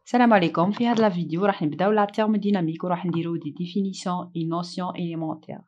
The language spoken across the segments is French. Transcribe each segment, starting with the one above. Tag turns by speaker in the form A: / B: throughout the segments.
A: السلام عليكم. في هذا الفيديو راح نبداو لا thermodynamique وراح نديرو دي définitions et notions élémentaires.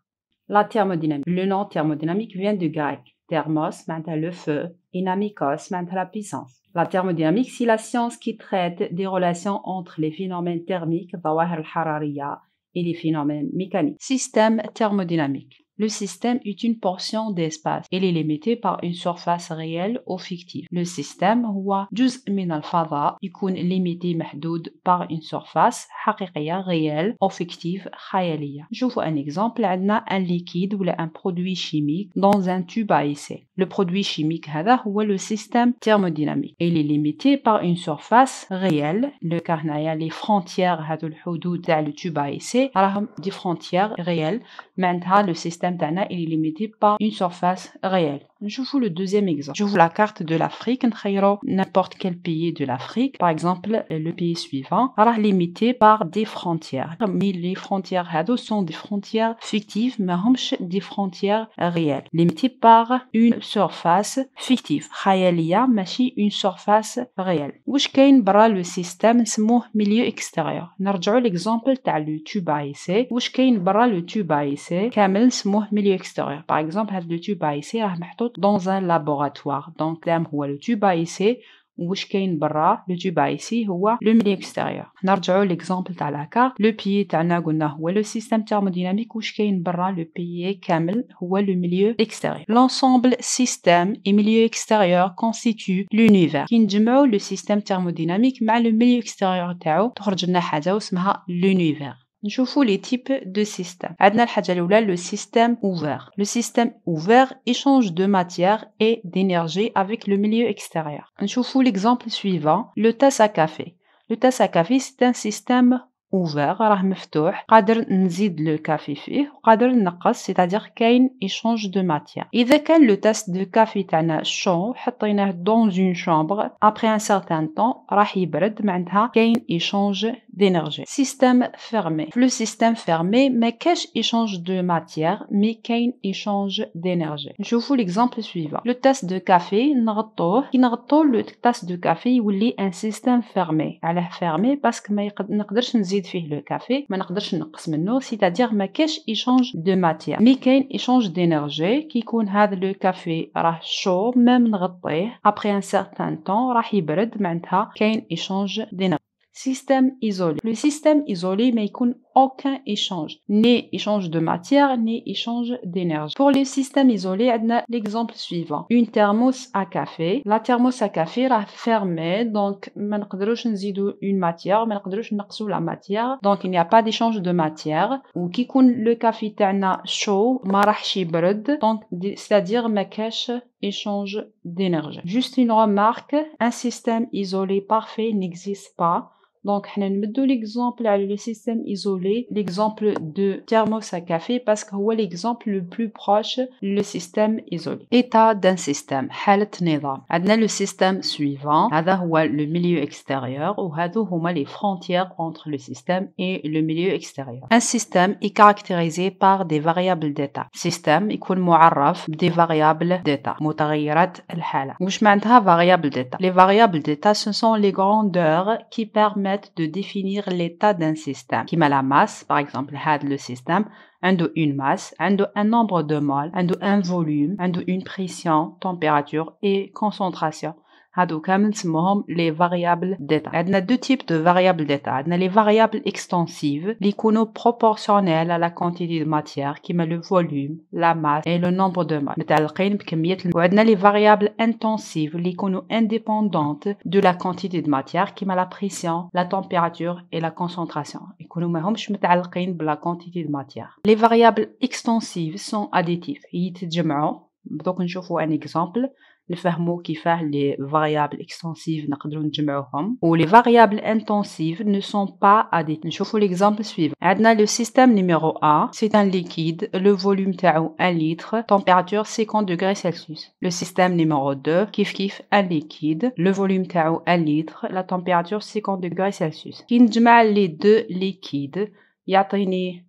A: La thermodynamique. Le nom thermodynamique vient du grec. Thermos معناتها le feu et dynamikos معناتها la puissance. La thermodynamique, c'est la science qui traite des relations entre les phénomènes thermiques, الظواهر الحرارية, et les phénomènes mécaniques. Système thermodynamique. Le système est une portion d'espace. Il est limité par une surface réelle ou fictive. Le système هو جزء من الفضاء يكون limité محدود par une surface حقيقية réelle ou fictive خيالية. نشوفوا un exemple. عندنا un liquide ولا un produit chimique dans un tube à essai. Le produit chimique هذا هو le système thermodynamique. Il est limité par une surface réelle. Le cas هنايا les frontières هادو الحدود تاع le tube à essai راهم des frontières réelles. معناتها le système تاعنا il est limité par une surface réelle. نشوفوا le deuxième exemple. نشوفوا la carte de l'Afrique. نخيروا n'importe quel pays de l'Afrique. Par exemple, le pays suivant راه limité par des frontières. Mais les frontières هادو sont des frontières fictives ما همش des frontières réelles. Limité par une surface fictive. خيالية ماشي une surface réelle. واش كاين برا le système نسموه milieu extérieur. نرجعوا l'exemple تاع le tube à essai. واش كاين برا le tube à essai كامل نسموه milieu extérieur. Par exemple, هذا le tube à essai راه محطوط dans un laboratoire. Donc الكلام هو le tube à essai. واش كاين برا le tube à essai هو le milieu extérieur. نرجعوا l'exemple تاع la carte. Le pays تاعنا قلنا هو le système thermodynamique. واش كاين برا le pays كامل هو le milieu extérieur. L'ensemble système et milieu extérieur constitue l'univers. كي نجمعوا le système thermodynamique مع le milieu extérieur تاعو تخرج لنا حاجة واسمها l'univers. نشوفوا les types de systèmes. عندنا الحاجة الأولى le système ouvert. Le système ouvert échange de matière et d'énergie avec le milieu extérieur. نشوفوا l'exemple suivant. Le tasse à café. Le tasse à café c'est un système ouvert راه مفتوح قادر نزيد لو كافي فيه وقادر نقص c'est-à-dire كاين échange de matière. إذا كان لو تاس دو كافي تاعنا chaud حطيناه dans une chambre après un certain temps راح يبرد معناتها كاين échange d'énergie. Système fermé. Le système fermé ما كاش échange de matière mais كاين échange d'énergie. نشوفوا l'exemple suivant. Le tasse de café نغطوه كي نغطو le tasse de café يولي un système fermé. علاه fermé باسكو ما نقدرش نزيد فيه لو كافي ما نقدرش نقص منه c'est-à-dire ما كاش échange de matière مي كاين échange d'énergie كي يكون هذا لو كافي راه شو ميم نغطيه après un certain temps راح يبرد معناتها كاين échange d'énergie. Système isolé. Le système isolé ما يكون aucun échange, ni échange de matière, ni échange d'énergie. Pour le système isolé, عندنا l'exemple suivant. Une thermos à café. La thermos à café راه fermée, donc ما نقدروش نزيدو une matière, ما نقدروش نقصو la matière, donc il n'y a pas d'échange de matière. وكي يكون le café تاعنا chaud ما راحش يبرد, donc c'est-à-dire ما كاش échange d'énergie. Juste une remarque, un système isolé parfait n'existe pas. Donc, on va l'exemple على le système isolé, l'exemple de thermos à café parce que c'est l'exemple le plus proche le système isolé. État d'un système, حالة نظام. عندنا le système suivant, هذا هو le milieu extérieur وهذو هما les frontières entre le système et le milieu extérieur. Un système est caractérisé par des variables d'état. Système يكون معرف des variables d'état, متغيرات الحالة. وش معناتها variables d'état? Les variables d'état ce sont les grandeurs qui permettent de définir l'état d'un système. Qui la masse, par exemple, le système, عنده une masse, عنده un nombre de moles, عنده un volume, عنده une pression, température et concentration. هادو كامل نسموهم les variables d'état. عندنا deux types de variables d'état. عندنا les variables extensives اللي يكونوا proportionnelles à la quantité de matière كيما le volume, la masse et le nombre de moles. متعلقين بكمية وعندنا les variables intensives اللي يكونوا indépendantes de la quantité de matière كيما la pression, la température et la concentration. يكونوا ماهمش متعلقين بلا quantité de matière. Les variables extensives sont additives. يتجمعوا. دوك نشوفوا un exemple. نفهموا كيفاه les variables extensives نقدروا نجمعوهم و les variables intensives ne sont pas additives. نشوفوا l'exemple suivant. عندنا le système numéro 1, c'est un liquide, le volume تاعو 1 litre, température 50 degrés Celsius. Le système numéro 2, كيف un liquide, le volume تاعو 1 litre, la température 50 degrés Celsius. كي نجمع les deux liquides يعطيني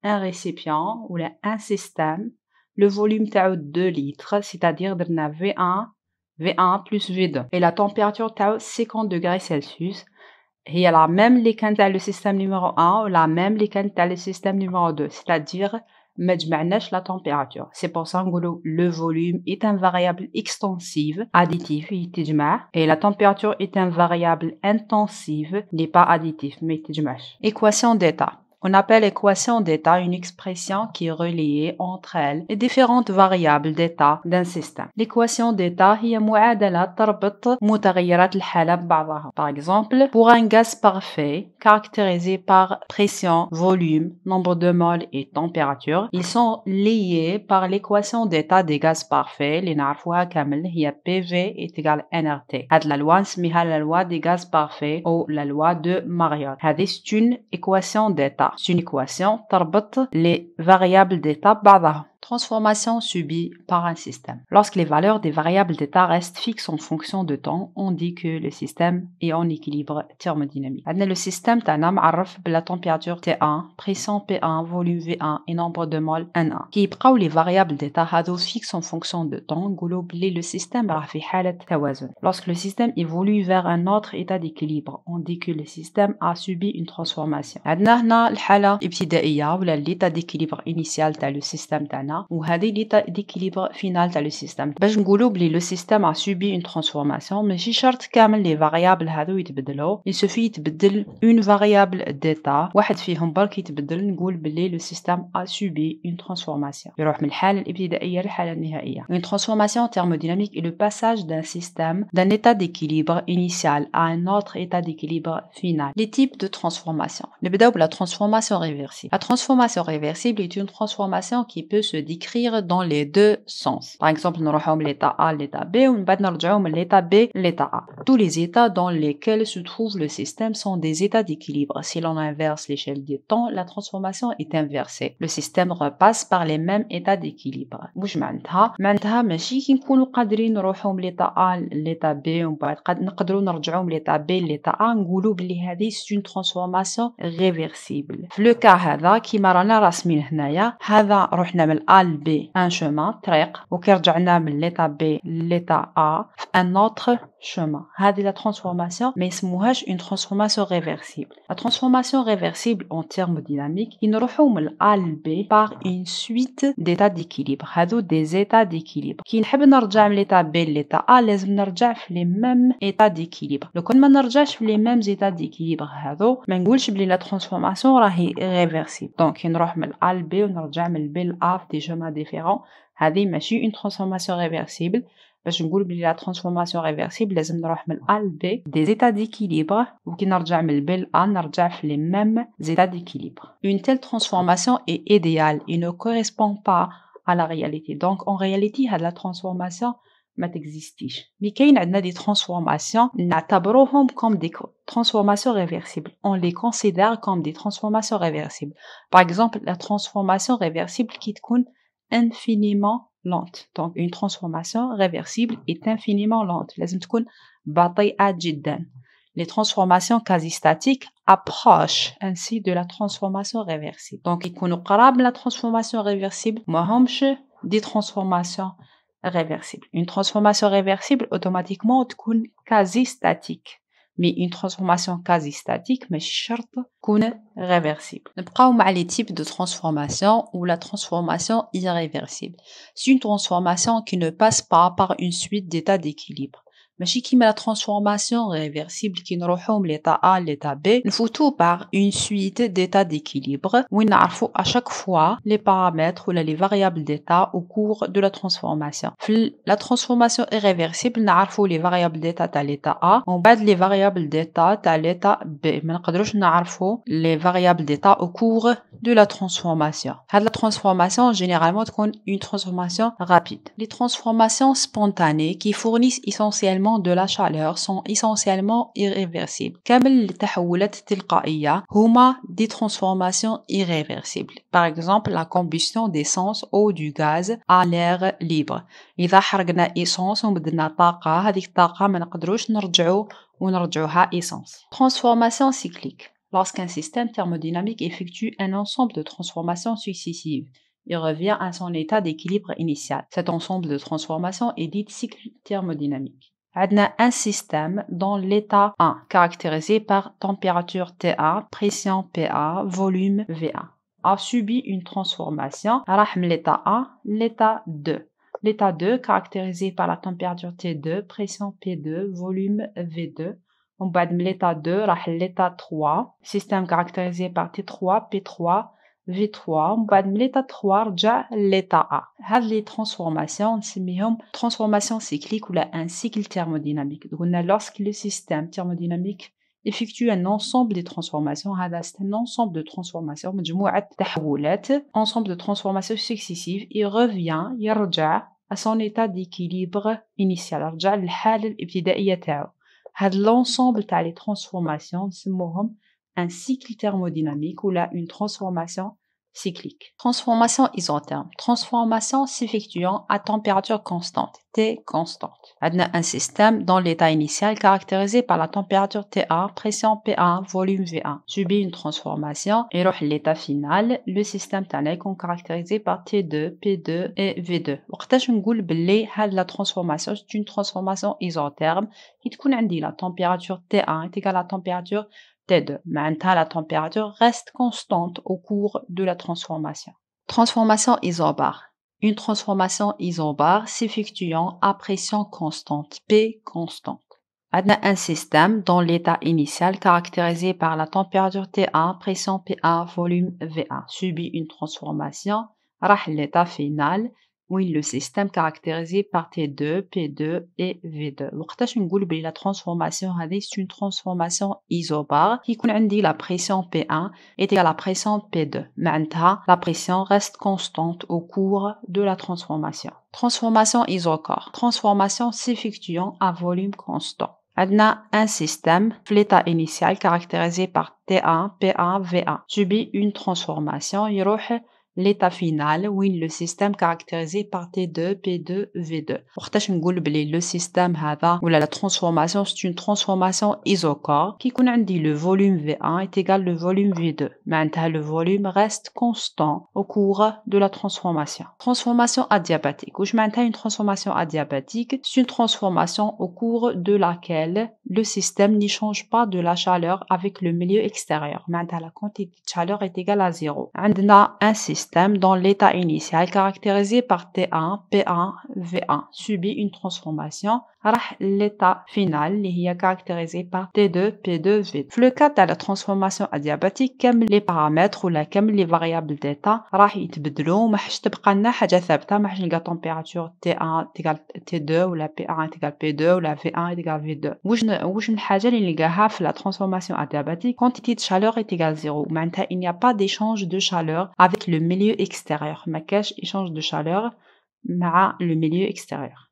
A: un récipient ou un système. Le volume تاعو 2 litres, c'est-à-dire درنا V1 plus V2. Et la température تاعو 50 degrés Celsius. هي la même اللي كانت على le système numéro 1 و la même اللي كانت على le système numéro 2 c'est-à-dire ما جمعناش la température. C'est pour ça نقولوا le volume est un variable extensive additif يتجمع et la température est un variable intensive n'est pas additif ما يتجمعش. Équation d'état. On appelle équation d'état une expression qui est reliée entre elles les différentes variables d'état d'un système. L'équation d'état هي معادلة تربط متغيرات الحالة ببعضها. Par exemple, pour un gaz parfait caractérisé par pression, volume, nombre de moles et température, ils sont liés par l'équation d'état des gaz parfaits اللي نعرفوها كامل هي PV est égal NRT. هاد la loi نسميها la loi des gaz parfaits ou la loi de Mariotte. هذه c'est une équation d'état. C'est une équation تربط les variables d'état ببعضها. Transformation subie par un système. Lorsque les valeurs des variables d'état restent fixes en fonction de temps, on dit que le système est en équilibre thermodynamique. Le système تاعنا معرف بلا température T1, pression P1, volume V1 et nombre de moles N1. كي يبقاو les variables d'état هادو fixes en fonction de temps, نقولوا بلي le système راه في حالة توازن. Lorsque le système évolue vers un autre état d'équilibre, on dit que le système a subi une transformation. عندنا هنا الحالة الابتدائية ولا l'état d'équilibre initial تاع le système تاعنا وهذه l'état d'équilibre final تاع le système. باش نقولوا بلي le système a subi une transformation ماشي شرط كامل les variables هذو يتبدلوا. Il suffit يتبدل une variable d'état واحد فيهم برك يتبدل نقول بلي le système a subi une transformation. يروح من الحالة الابتدائية للحالة النهائية. Une transformation thermodynamique est le passage d'un système d'un état d'équilibre initial à un autre état d'équilibre final. Les types de transformation. نبداو بلا transformation réversible. La transformation réversible est une transformation qui peut se décrire dans les deux sens. Par exemple, نروحو من l'état A à l'état B ou بعد نرجعو من l'état B à l'état A. Tous les états dans lesquels se trouve le système sont des états d'équilibre. Si l'on inverse l'échelle du temps, la transformation est inversée. Le système repasse par les mêmes états d'équilibre. واش معناتها؟ معناتها ماشي كي نكونوا قادرين نروحو من l'état A à l'état B ومن بعد نقدروا نرجعو من l'état B à l'état A نقولوا بلي هذه c'est une transformation réversible. في لو كا هذا كيما رانا راسمين هنايا هذا رحنا من A ل B un chemin طريق وكي رجعنا من l'état B l'état A un autre chemin. هذه la transformation ما يسموهاش une transformation réversible. La transformation réversible en thermodynamique نروحو من A ل B par une suite d'états d'équilibre. هذو des états d'équilibre. كي نحب نرجع من l'état B l'état A لازم نرجع في les mêmes états d'équilibre. لو كون ما نرجعش في les mêmes états d'équilibre هذو ما نقولش بلي la transformation راهي réversible. donc كي نروح من A ل B ونرجع من B ل A في des chemins différents هذه ماشي une transformation réversible. باش نقول بلي la transformation réversible لازم نروح من A ل B des états d'équilibre وكي نرجع من B ل A نرجع في les mêmes états d'équilibre. Une telle transformation est idéale et ne correspond pas à la réalité. Donc en réalité هاد la transformation ما تكزيستيش. مي كاين عندنا دي transformations نعتبروهم comme des transformations réversibles. On les considère comme des transformations réversibles. Par exemple la transformation réversible qui تكون infiniment lente. Donc une transformation réversible est infiniment lente. لازم تكون بطيئة جدا. Les transformations quasi-statiques approchent ainsi de la transformation réversible. Donc يكونوا قراب la transformation réversible ما همش des transformations réversibles. Une transformation réversible automatiquement تكون quasi-statique. Mais une transformation quasi-statique ماشي شرط تكون réversible. نبقاو مع les types de transformation ou la transformation irréversible. C'est une transformation qui ne passe pas par une suite d'états d'équilibre. ماشي كيما la transformation réversible كي نروحو من l'état A l'état B نفوتو par une suite d'états d'équilibre وين نعرفو à chaque fois les paramètres ou les variables d'état au cours de la transformation. في la transformation irréversible نعرفو les variables d'état تاع l'état A ومن بعد les variables d'état تاع l'état B. ما نقدروش نعرفو les variables d'état au cours de la transformation. هاد la transformation généralement تكون une transformation rapide. Les transformations spontanées qui fournissent essentiellement de la chaleur sont essentiellement irréversibles. كامل التحولات التلقائية هما des transformations irréversibles. Par exemple, la combustion d'essence ou du gaz à l'air libre. إذا حرقنا essence وبدلنا طاقة هذيك الطاقة ما نقدروش نرجعوها essence. Transformation cyclique. Lorsqu'un système thermodynamique effectue un ensemble de transformations successives, il revient à son état d'équilibre initial. Cet ensemble de transformations est dit cycle thermodynamique. عندنا un système dans l'état 1 caractérisé par température T1, pression PA, volume V1 a subi une transformation راح من l'état 1 l'état 2. L'état 2 caractérisé par la température T2, pression P2, volume V2. On بعد من l'état 2 راح l'état 3 système caractérisé par T3, P3, V3 ومن بعد من l'état 3 رجع l'état A. هاد les transformations نسميهم transformation cyclique ou un cycle thermodynamique. Donc on a lorsque le système thermodynamique effectue un ensemble de transformations, c'est un ensemble de transformations, مجموعة تحولات, ensemble de transformations successives, il revient, يرجع à son état d'équilibre initial, يرجع للحالة الابتدائية تاعو. هاد l'ensemble تاع les transformations نسموهم un cycle thermodynamique ou là une transformation cyclique. Transformation isotherme. Transformation s'effectuant à température constante, T constante. On a un système dans l'état initial caractérisé par la température T1, pression P1, volume V1. Subit une transformation et l'état final, le système est caractérisé par T2, P2 et V2. وقتاش نقول بلي هاد la transformation c'est une transformation isotherme qui تكون عندي la température T1 est égale à la température T2. Maintenant, la température reste constante au cours de la transformation. Transformation isobare. Une transformation isobare s'effectuant à pression constante, P constante. On a un système dans l'état initial caractérisé par la température T1, pression P1, volume V1. Subit une transformation, راح l'état final, oui, le système caractérisé par T2, P2 et V2. وقتاش نقول بلي la transformation هذه c'est une transformation isobare qui يكون عندي la pression P1 est égale à la pression P2. معناتها la pression reste constante au cours de la transformation. Transformation isochore. Transformation s'effectuant à volume constant. On a un système, l'état initial caractérisé par T1, P1, V1. Subit une transformation, يروح l'état final, oui, le système caractérisé par T2, P2, V2. وقتاش نقول بلي le système هذا ou la transformation c'est une transformation isochore qui يكون عندي le volume V1 est égal le volume V2. معناتها le volume reste constant au cours de la transformation. Transformation adiabatique. واش معناتها une transformation adiabatique? C'est une transformation au cours de laquelle le système n'y change pas de la chaleur avec le milieu extérieur. معناتها la quantité de chaleur est égale à 0. عندنا un système dans l'état initial caractérisé par T1, P1, V1 subit une transformation راح l'état final اللي هي caractérisé par T2, P2, V2. في le cas de la transformation adiabatique كامل les paramètres ولا كامل les variables d'état راح يتبدلوا وما حش تبقى لنا حاجة ثابتة ما حش نلقى température T1 égale T2 ولا P1 égale P2 ولا V1 égale V2. واش الحاجة اللي نلقاها في la transformation adiabatique quantité de chaleur est égale 0 معناتها il n'y a pas d'échange de chaleur avec le milieu extérieur ما كاش échange de chaleur مع le milieu extérieur.